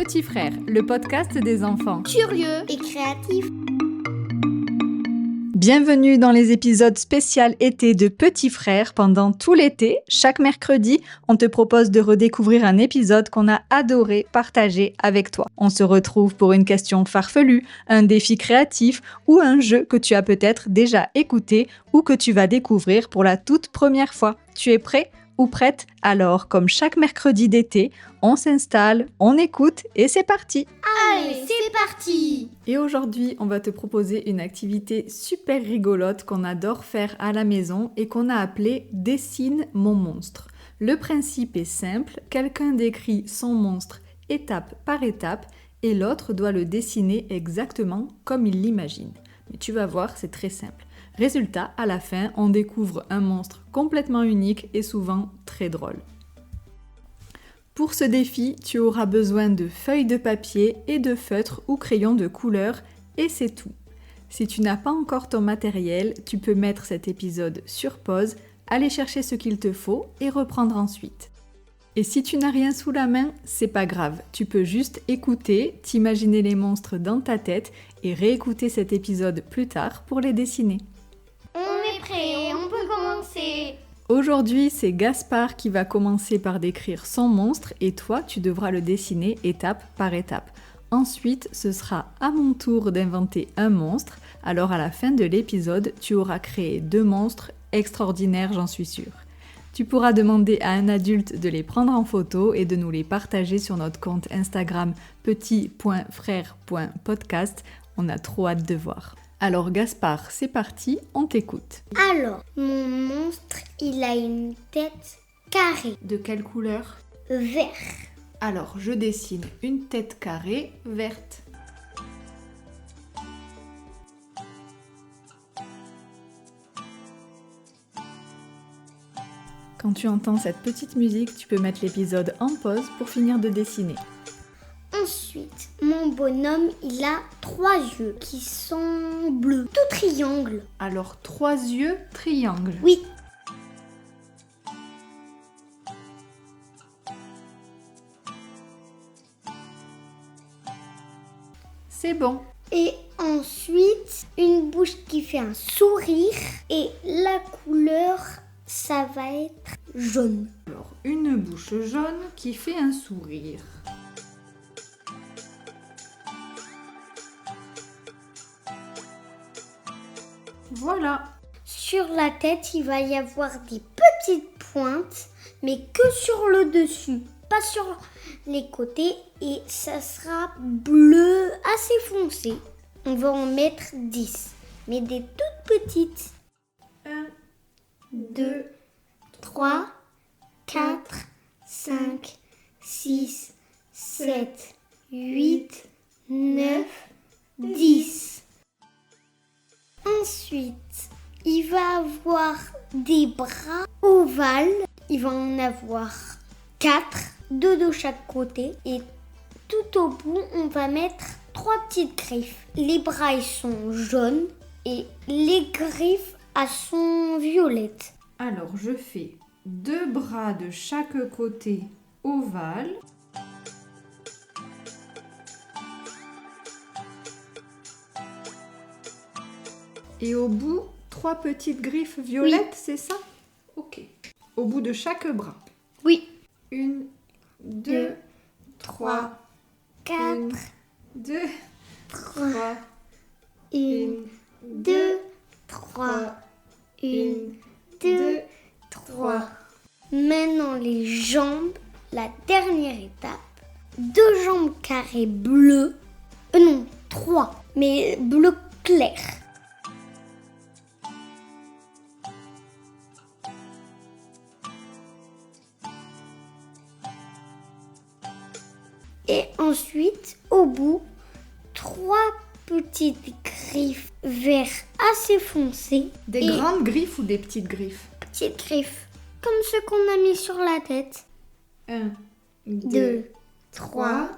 Petit Frère, le podcast des enfants curieux et créatifs. Bienvenue dans les épisodes spéciaux été de Petit Frère. Pendant tout l'été, chaque mercredi, on te propose de redécouvrir un épisode qu'on a adoré partager avec toi. On se retrouve pour une question farfelue, un défi créatif ou un jeu que tu as peut-être déjà écouté ou que tu vas découvrir pour la toute première fois. Tu es prêt ou prête? Alors, comme chaque mercredi d'été, on s'installe, on écoute et c'est parti! Allez, c'est parti! Et aujourd'hui, on va te proposer une activité super rigolote qu'on adore faire à la maison et qu'on a appelée « Dessine mon monstre ». Le principe est simple, quelqu'un décrit son monstre étape par étape et l'autre doit le dessiner exactement comme il l'imagine. Mais tu vas voir, c'est très simple. Résultat, à la fin, on découvre un monstre complètement unique et souvent très drôle. Pour ce défi, tu auras besoin de feuilles de papier et de feutres ou crayons de couleur et c'est tout. Si tu n'as pas encore ton matériel, tu peux mettre cet épisode sur pause, aller chercher ce qu'il te faut et reprendre ensuite. Et si tu n'as rien sous la main, c'est pas grave, tu peux juste écouter, t'imaginer les monstres dans ta tête et réécouter cet épisode plus tard pour les dessiner. On est prêt, on peut commencer. Aujourd'hui, c'est Gaspard qui va commencer par décrire son monstre et toi, tu devras le dessiner étape par étape. Ensuite, ce sera à mon tour d'inventer un monstre. Alors à la fin de l'épisode, tu auras créé 2 monstres extraordinaires, j'en suis sûre. Tu pourras demander à un adulte de les prendre en photo et de nous les partager sur notre compte Instagram petit.frère.podcast. On a trop hâte de voir. Alors Gaspard, c'est parti, on t'écoute. Alors, mon monstre, il a une tête carrée, De quelle couleur? vert. Alors, je dessine une tête carrée verte. Quand tu entends cette petite musique, tu peux mettre l'épisode en pause pour finir de dessiner. Ensuite, mon bonhomme, il a 3 yeux qui sont bleus, tout triangle. Alors, 3 yeux, triangle. Oui. C'est bon. Et ensuite, une bouche qui fait un sourire et la couleur, ça va être jaune. Alors, une bouche jaune qui fait un sourire. Voilà. Sur la tête, il va y avoir des petites pointes, mais que sur le dessus, pas sur les côtés, et ça sera bleu assez foncé. On va en mettre 10, mais des toutes petites. 1, 2, 3, 4, 5, 6, 7, 8, 9, 10. Ensuite, il va avoir des bras ovales. Il va en avoir 4, 2 de chaque côté. Et tout au bout, on va mettre 3 petites griffes. Les bras, ils sont jaunes et les griffes, elles sont violettes. Alors, je fais 2 bras de chaque côté ovale. Et au bout, 3 petites griffes violettes, c'est ça? Ok. Au bout de chaque bras. Oui. 1, 2, 3, 4, 2, 3, 1, 2, 3, 1, 2, 3. Maintenant les jambes, la dernière étape. 2 jambes carrées bleues. Non, 3, mais bleu clair. Et ensuite, au bout, 3 petites griffes vert assez foncées. Des Et grandes griffes ou des petites griffes? petites griffes, comme ceux qu'on a mis sur la tête. 1, 2, 3,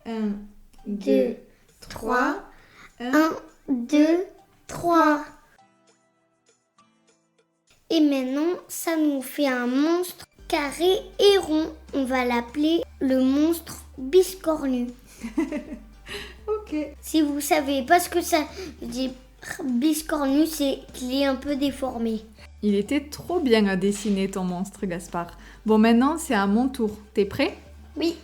1, 2, 3, 1. 1, 2, 3. Et maintenant, ça nous fait un monstre carré et rond. On va l'appeler le monstre biscornu. Ok. Si vous savez pas ce que ça veut dire biscornu, c'est qu'il est un peu déformé. Il était trop bien à dessiner ton monstre, Gaspard. Bon, maintenant, c'est à mon tour. T'es prêt ? Oui.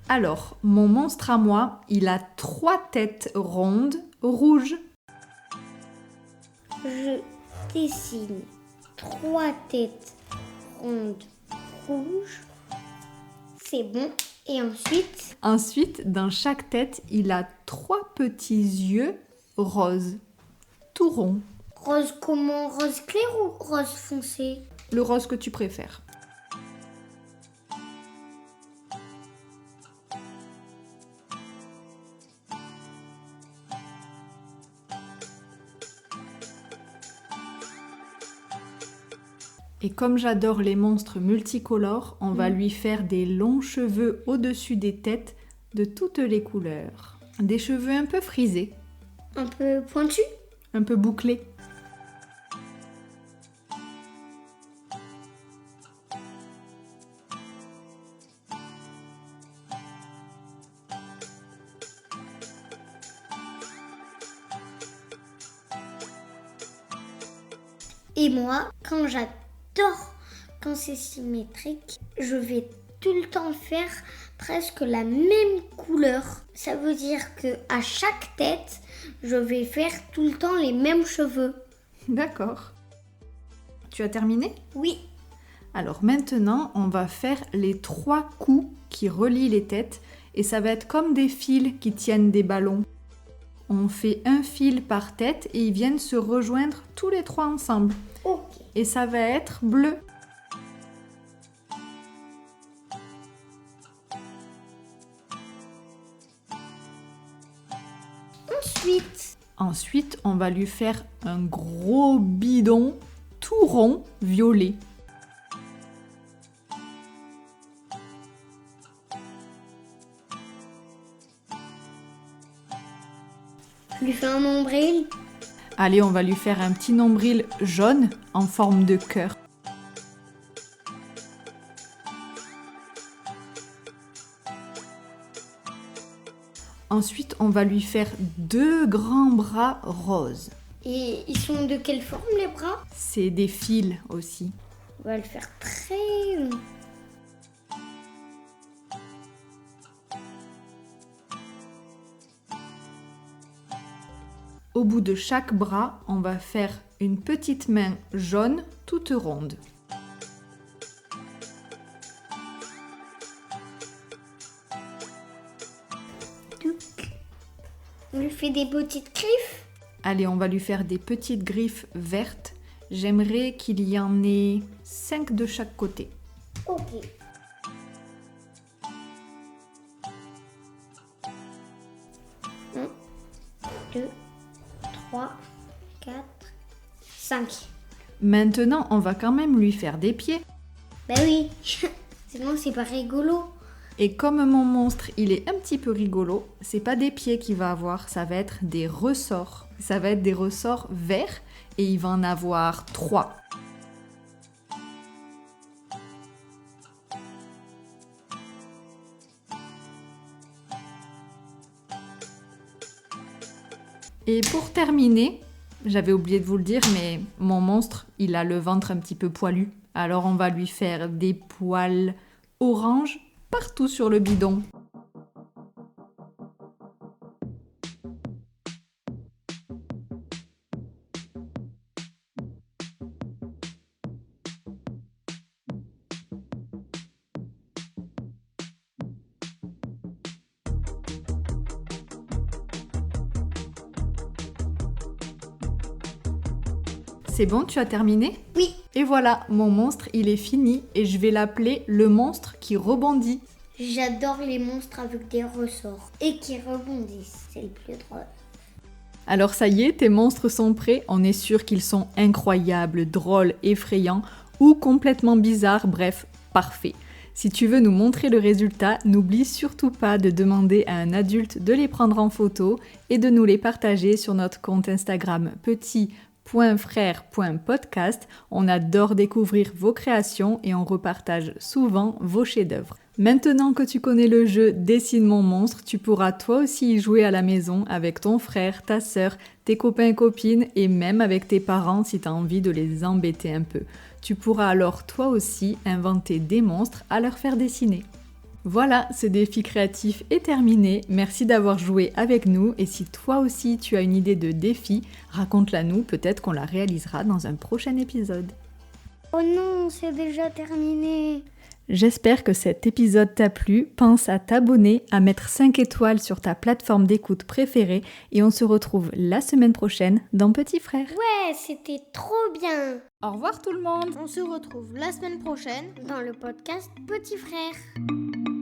Alors, mon monstre à moi, il a 3 têtes rondes, rouges. Je dessine 3 têtes rondes rouges. C'est bon. Et Ensuite, dans chaque tête, il a 3 petits yeux roses, tout ronds. Rose comment? Rose clair ou rose foncé? Le rose que tu préfères. Et comme j'adore les monstres multicolores, on va lui faire des longs cheveux au-dessus des têtes de toutes les couleurs. Des cheveux un peu frisés, un peu pointus, un peu bouclés. Et moi, quand c'est symétrique, je vais tout le temps faire presque la même couleur. Ça veut dire que à chaque tête, je vais faire tout le temps les mêmes cheveux. D'accord. Tu as terminé ? Oui. Alors maintenant, on va faire les 3 coups qui relient les têtes et ça va être comme des fils qui tiennent des ballons. On fait un fil par tête et ils viennent se rejoindre tous les 3 ensemble. Ok. Et ça va être bleu. Ensuite, on va lui faire un gros bidon tout rond violet. Je lui fais un nombril. Allez, on va lui faire un petit nombril jaune en forme de cœur. Ensuite, on va lui faire 2 grands bras roses. Et ils sont de quelle forme les bras? C'est des fils aussi. On va le faire très long. Au bout de chaque bras, on va faire une petite main jaune toute ronde. On lui fait des petites griffes. Allez, on va lui faire des petites griffes vertes. J'aimerais qu'il y en ait 5 de chaque côté. Ok. 1, 2, 3, 4, 5. Maintenant, on va quand même lui faire des pieds. Ben oui, sinon c'est pas rigolo. Et comme mon monstre, il est un petit peu rigolo, c'est pas des pieds qu'il va avoir, ça va être des ressorts. Ça va être des ressorts verts et il va en avoir 3. Et pour terminer, j'avais oublié de vous le dire, mais mon monstre, il a le ventre un petit peu poilu. Alors on va lui faire des poils orange partout sur le bidon. C'est bon, tu as terminé ? Oui. Et voilà, mon monstre, il est fini et je vais l'appeler le monstre qui rebondit. J'adore les monstres avec des ressorts et qui rebondissent, c'est le plus drôle. Alors ça y est, tes monstres sont prêts, on est sûr qu'ils sont incroyables, drôles, effrayants ou complètement bizarres, bref, parfaits. Si tu veux nous montrer le résultat, n'oublie surtout pas de demander à un adulte de les prendre en photo et de nous les partager sur notre compte Instagram petit.frère.podcast. On adore découvrir vos créations et on repartage souvent vos chefs-d'œuvre. Maintenant que tu connais le jeu Dessine mon monstre, tu pourras toi aussi y jouer à la maison avec ton frère, ta sœur, tes copains et copines et même avec tes parents si tu as envie de les embêter un peu. Tu pourras alors toi aussi inventer des monstres à leur faire dessiner. Voilà, ce défi créatif est terminé. Merci d'avoir joué avec nous et si toi aussi tu as une idée de défi, raconte-la nous, peut-être qu'on la réalisera dans un prochain épisode. Oh non, c'est déjà terminé. J'espère que cet épisode t'a plu. Pense à t'abonner, à mettre 5 étoiles sur ta plateforme d'écoute préférée et on se retrouve la semaine prochaine dans Petit Frère. Ouais, c'était trop bien. Au revoir tout le monde. On se retrouve la semaine prochaine dans le podcast Petit Frère.